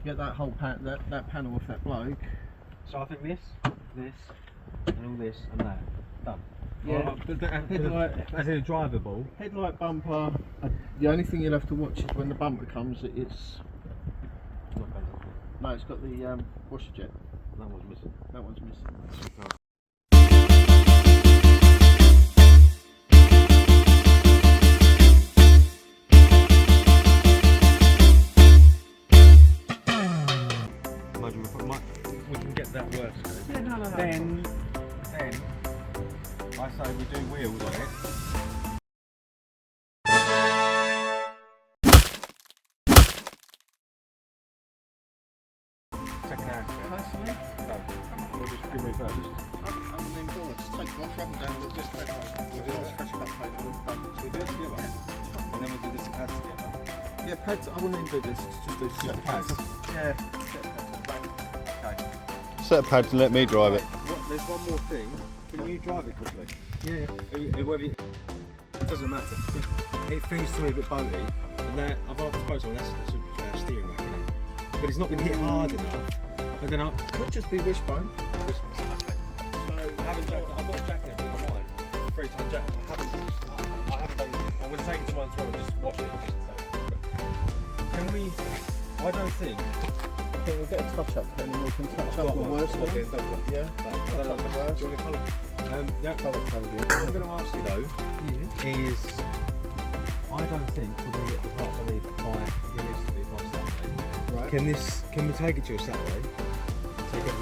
get that whole that panel off that bloke. So I think this, and all this, and that. Done. Yeah, headlight, as in a drivable. Headlight bumper. The only thing you'll have to watch is when the bumper comes. It's Not bad. no, it's got the washer jet. That one's missing. That one's missing. We can get that worse. Yeah, no. Then I say we do wheels on it. Second hand. Personally, No. We'll just give refurbished. I'm in board. Just take one from down. We'll just take one. We'll do a fresh cut paint. So we do it together. And then we'll do this pad together. Yeah, pads. I wouldn't even do this. Just do set pads. Yeah. Okay. Set of pads and let me drive it. There's one more thing. Can you drive it quickly? Yeah. It doesn't matter. It feels to me a bit boaty. And that I've asked the post on that's a steering rack, isn't it? But it's not been hit hard enough. But then Could just be wishbone. I haven't jacked. I've got a jacket in mine. 3-ton jacket. I haven't done. I'm going to take it to one throw and just wash it. Can we? I don't think. I think we'll get a touch up and then we can touch up the worst one. Yeah. I don't know the worst. Do you want a colour? Yeah. Colour. What I'm going to ask you though is, I don't think we're going to get the parts I need by realistically by Saturday. Right. Can we take it to a Saturday? Take it